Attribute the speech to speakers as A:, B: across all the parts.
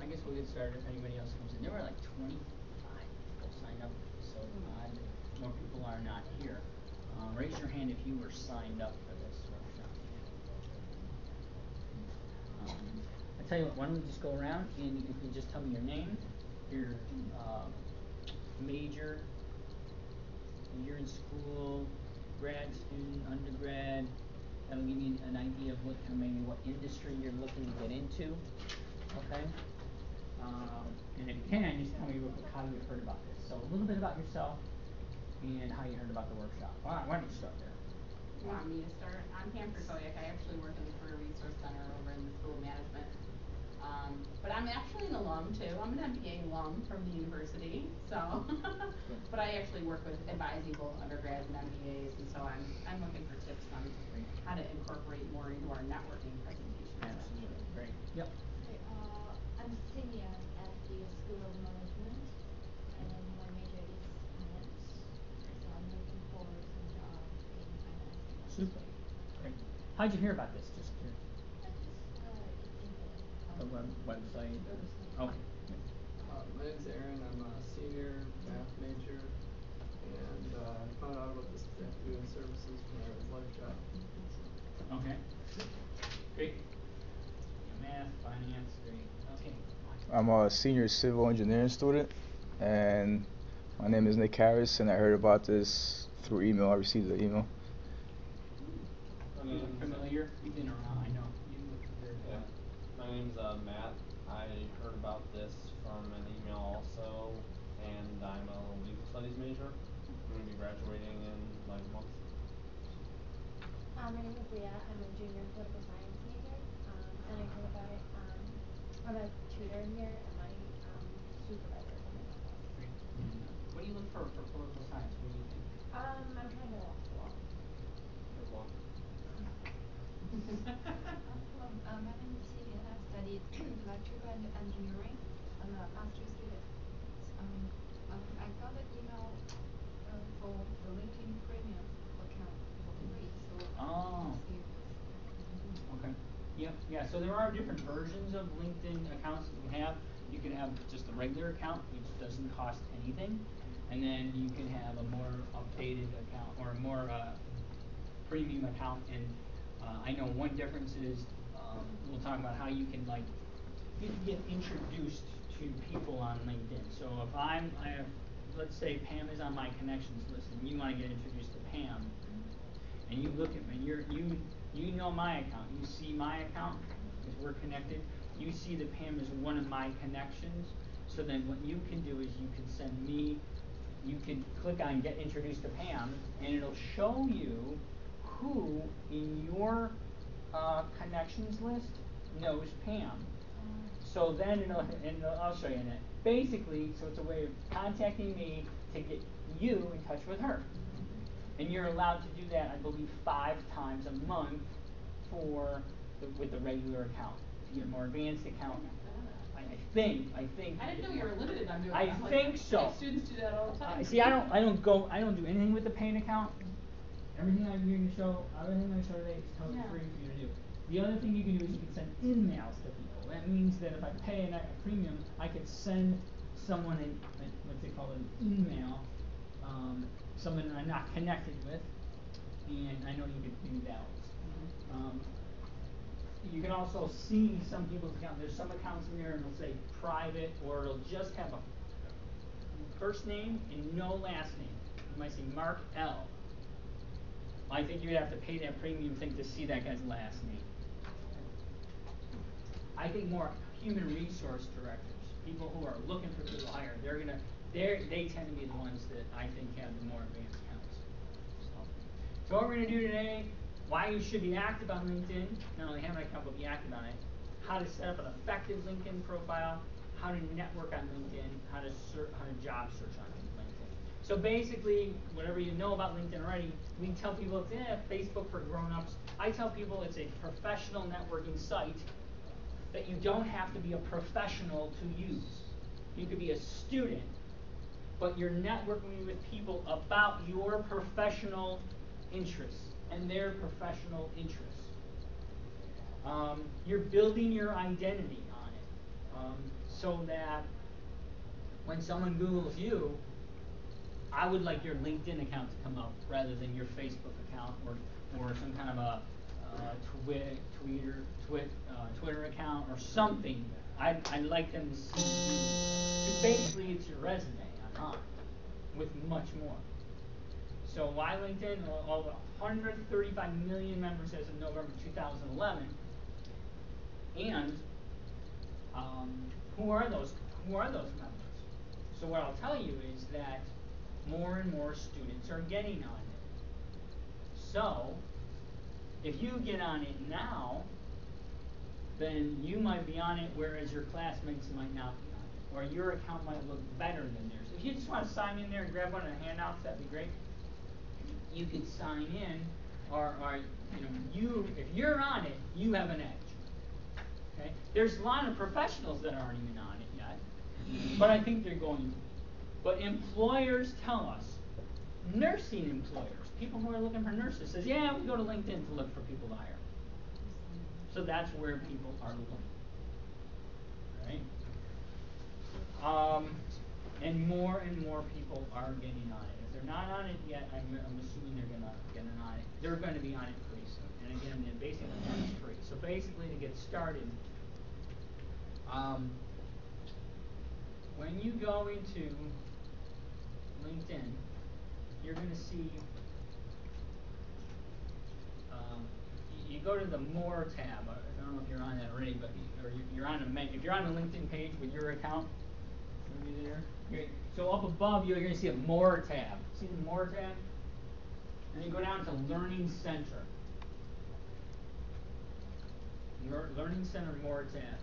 A: I guess we'll get started if anybody else comes in. There were like 25 people signed up, so odd that more people are not here. Raise your hand if you were signed up for this workshop. I tell you what, why don't we just go around and you can just tell me your name, your major, you're in school, grad student, undergrad. That'll give me an idea of what maybe what industry you're looking to get into. Okay. And if you can, just tell me real quick how you heard about this. So a little bit about yourself and how you heard about the workshop. Why don't you start there?
B: You want me to start? I'm Pam Krakowiak. I actually work in the Career Resource Center over in the School of Management. But I'm actually an alum too. I'm an MBA alum from the university. So, but I actually work with advising both undergrads and MBAs, and so I'm looking for tips on how to incorporate more into our networking presentations.
A: Absolutely, great. Yep.
C: Okay, I'm senior at the School of Management, and my major is finance. So I'm looking for some job in finance.
A: Super. Great. How'd you hear about this? Just curious.
C: It's in
A: The website. Okay.
D: My name's Aaron. I'm a senior math major, and I found out about this afternoon services when I was live job.
A: Okay. Great. Math, finance, great. Okay.
E: I'm a senior civil engineering student, and my name is Nick Harris, and I heard about this through email. I received the email.
A: You look familiar? You've been around. I know. You look very
F: yeah. My name's Matt. I heard about this from an email also, and I'm a legal studies major. I'm going to be graduating in like a month.
C: My name is Leah. I'm a junior political science major, and I heard about it. I'm a tutor here, and my supervisor told me about this.
A: Great. And what do you look for political science? What do you think?
C: I'm trying to law school.
F: Good luck.
G: Hello, my name is Celia. I studied electrical engineering. I'm a master's student. I got an email for the LinkedIn Premium account for free, so
A: Oh. Okay. Yep. Yeah. So there are different versions of LinkedIn accounts that you have. You can have just a regular account, which doesn't cost anything, and then you can have a more updated account or a more premium account. And I know one difference is we'll talk about how you can like get introduced to people on LinkedIn. So if let's say Pam is on my connections list, and you want to get introduced to Pam, and you look at me, you know my account, you see my account, because we're connected, you see that Pam is one of my connections. So then what you can do is you can send me, you can click on get introduced to Pam, and it'll show you who in your connections list knows Pam. So then I'll show you in it. Basically, so it's a way of contacting me to get you in touch with her. And you're allowed to do that, I believe, 5 times a month with the regular account. If you get a more advanced account, I think.
B: I didn't know you were limited on doing that.
A: I think so.
B: Students do that all the time.
A: See, I don't do anything with the paying account. Everything I'm going to show today is totally free for you to do. The other thing you can do is you can send emails to people. That means that if I pay a premium, I could send someone what's it called, an email, someone I'm not connected with, and I know you could do that. You can also see some people's accounts. There's some accounts in there and it'll say private, or it'll just have a first name and no last name. You might say Mark L. I think you'd have to pay that premium thing to see that guy's last name. I think more human resource directors, people who are looking for people to hire, they tend to be the ones that I think have the more advanced accounts. So what we're going to do today, why you should be active on LinkedIn, not only have an account, but be active on it, how to set up an effective LinkedIn profile, how to network on LinkedIn, how to job search on LinkedIn. So basically, whatever you know about LinkedIn already, we tell people it's Facebook for grown-ups. I tell people it's a professional networking site that you don't have to be a professional to use. You could be a student, but you're networking with people about your professional interests and their professional interests. You're building your identity on it. so that when someone Googles you, I would like your LinkedIn account to come up rather than your Facebook account or some kind of a Twitter account or something. I'd like them to see you. 'Cause basically, it's your resume online with much more. So why LinkedIn? Over 135 million members as of November 2011. And who are those members? So what I'll tell you is that more and more students are getting on it. So if you get on it now, then you might be on it, whereas your classmates might not be on it, or your account might look better than theirs. If you just want to sign in there and grab one of the handouts, that'd be great. You could sign in, or if you're on it, you have an edge. Okay? There's a lot of professionals that aren't even on it yet, but I think they're going to. But employers tell us, nursing employers, people who are looking for nurses, says, yeah, we go to LinkedIn to look for people to hire. So that's where people are looking. Right? And more people are getting on it. If they're not on it yet, I'm assuming they're gonna get on it. They're going to be on it pretty soon. And again, the basic account is free. So basically, to get started, when you go into LinkedIn, you're going to see. You go to the More tab. I don't know if you're on that already, but you're on if you're on the LinkedIn page with your account, are you there? Great. So up above you're going to see a More tab. See the More tab? And you go down to Learning Center. Learning Center More tab.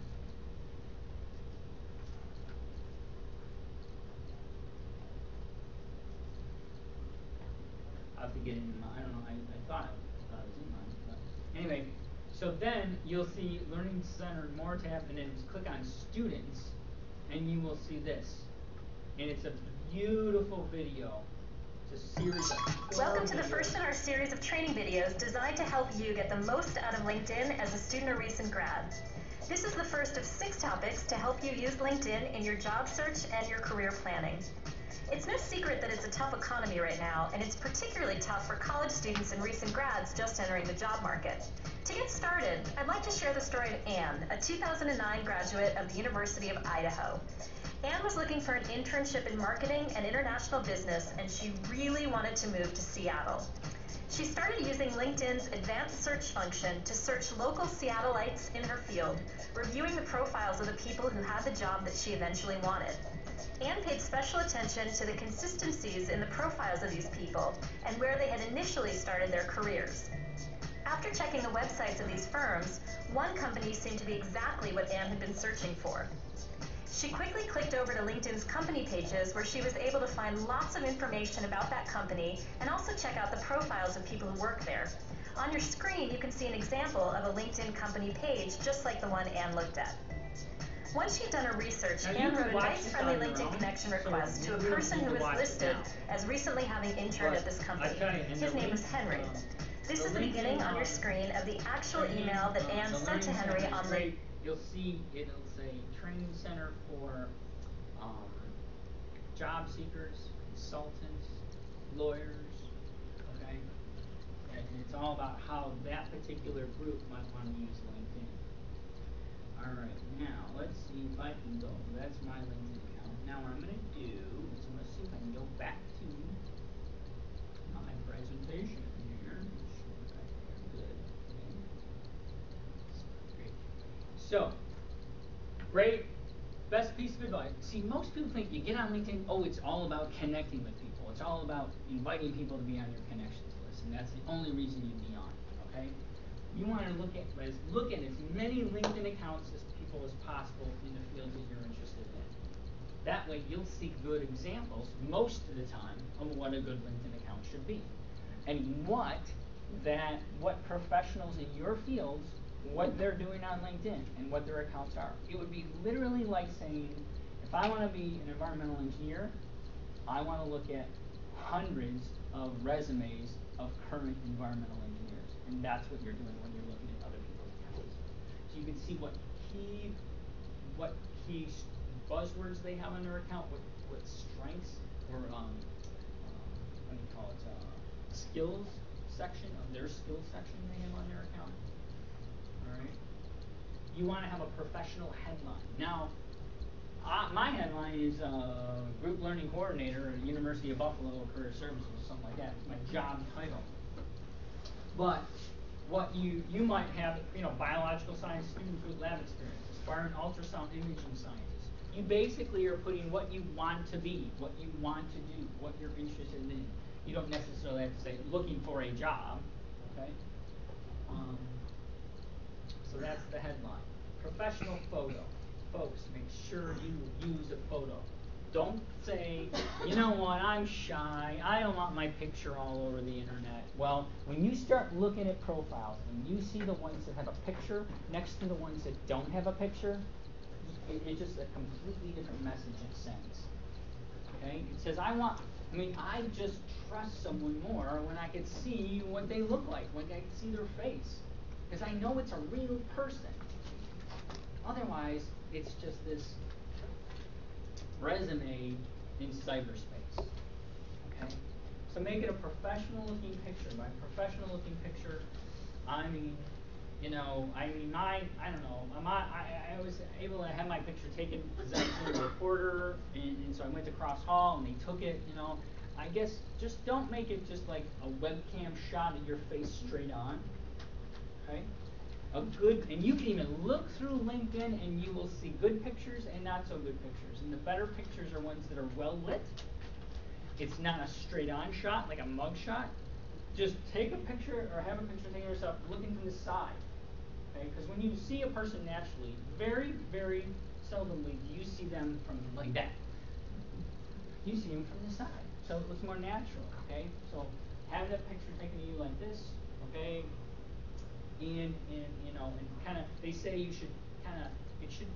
A: I have to get in I don't know. I thought it was in mine. But anyway, so then you'll see Learning Center More tab, and then just click on Students, and you will see this. And it's a beautiful video. It's a series of 4
H: Welcome to the
A: videos.
H: first in our series of training videos designed to help you get the most out of LinkedIn as a student or recent grad. This is the first of 6 topics to help you use LinkedIn in your job search and your career planning. It's no secret that it's a tough economy right now, and it's particularly tough for college students and recent grads just entering the job market. To get started, I'd like to share the story of Anne, a 2009 graduate of the University of Idaho. Anne was looking for an internship in marketing and international business, and she really wanted to move to Seattle. She started using LinkedIn's advanced search function to search local Seattleites in her field, reviewing the profiles of the people who had the job that she eventually wanted. Anne paid special attention to the consistencies in the profiles of these people and where they had initially started their careers. After checking the websites of these firms, one company seemed to be exactly what Anne had been searching for. She quickly clicked over to LinkedIn's company pages, where she was able to find lots of information about that company and also check out the profiles of people who work there. On your screen, you can see an example of a LinkedIn company page just like the one Anne looked at. Once she'd done her research, Anne wrote a nice friendly LinkedIn connection request to a person who was listed as recently having interned at this company. His name was Henry. This is the beginning on your screen of the actual email that Anne sent to Henry on LinkedIn.
A: You'll see it'll say Training Center for job seekers, consultants, lawyers, okay? And it's all about how that particular group might want to use LinkedIn. Alright, now let's see if I can go. That's my LinkedIn account. Now what I'm going to do is I'm going to see if I can go back to my presentation here. Good. Okay. Great. So, great. Best piece of advice. See, most people think you get on LinkedIn, oh, it's all about connecting with people. It's all about inviting people to be on your connections list, and that's the only reason you'd be on it, okay? You want to look at as many LinkedIn accounts as people as possible in the fields that you're interested in. That way, you'll see good examples most of the time of what a good LinkedIn account should be, and what professionals in your fields, what they're doing on LinkedIn and what their accounts are. It would be literally like saying, if I want to be an environmental engineer, I want to look at hundreds of resumes of current environmental engineers. And that's what you're doing when you're looking at other people's accounts. So you can see what key buzzwords they have on their account, what strengths or what do you call it, skills section of their skills section they have on their account. Alright? You want to have a professional headline. Now, my headline is Group Learning Coordinator at University of Buffalo Career Services, or something like that. It's my job title. But what you might have, biological science student with lab experience, aspiring ultrasound imaging scientist. You basically are putting what you want to be, what you want to do, what you're interested in. You don't necessarily have to say looking for a job, okay? So that's the headline. Professional photo. Folks, make sure you use a photo. Don't say, you know what, I'm shy, I don't want my picture all over the internet. Well, when you start looking at profiles and you see the ones that have a picture next to the ones that don't have a picture, it's just a completely different message it sends. Okay? It says, I just trust someone more when I can see what they look like, when I can see their face. Because I know it's a real person. Otherwise, it's just this resume in cyberspace. Okay? So make it a professional looking picture. By professional looking picture, I was able to have my picture taken because I was a reporter, and so I went to Cross Hall and they took it, I guess just don't make it just like a webcam shot of your face straight on. Okay? And you can even look through LinkedIn and you will see good pictures and not so good pictures. And the better pictures are ones that are well lit. It's not a straight on shot, like a mug shot. Just take a picture or have a picture of yourself looking from the side. Okay? Because when you see a person naturally, very, very seldomly do you see them from like that. You see them from the side. So it looks more natural. Okay? So have that picture taken of you like this. Okay? And kind of, they say it should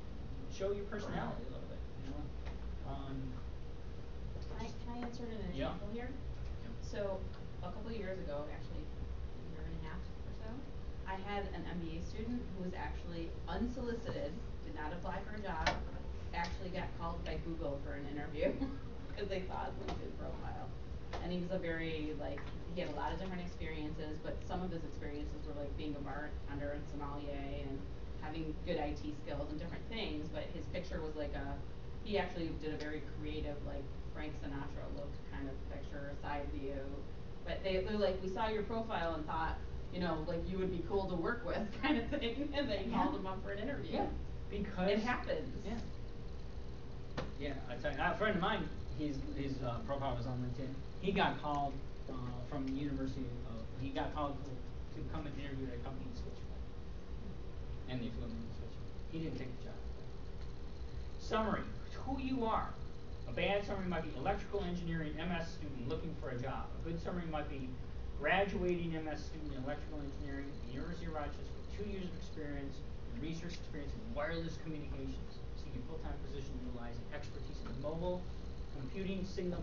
A: show your personality a little bit,
B: Can I insert an
A: Yeah.
B: example here? So a couple of years ago, actually a year and a half or so, I had an MBA student who was actually unsolicited, did not apply for a job, actually got called by Google for an interview because they saw his LinkedIn profile. And he was he had a lot of different experiences, but some of his experiences were like being a bartender and sommelier and having good IT skills and different things, but his picture was he actually did a very creative, like Frank Sinatra look kind of picture, side view. But they're like, we saw your profile and thought, you would be cool to work with kind of thing, and they called him up for an interview.
A: Yeah, because
B: it happens.
A: Yeah. Yeah, I tell you, a friend of mine, his profile was on LinkedIn. He got called from the University of. He got called to come and interview at a company in Switzerland, and they flew him in Switzerland. He didn't take the job. Summary: who you are. A bad summary might be electrical engineering MS student looking for a job. A good summary might be graduating MS student in electrical engineering at the University of Rochester with 2 years of experience, research experience in wireless communications, seeking full-time position utilizing expertise in mobile computing, signal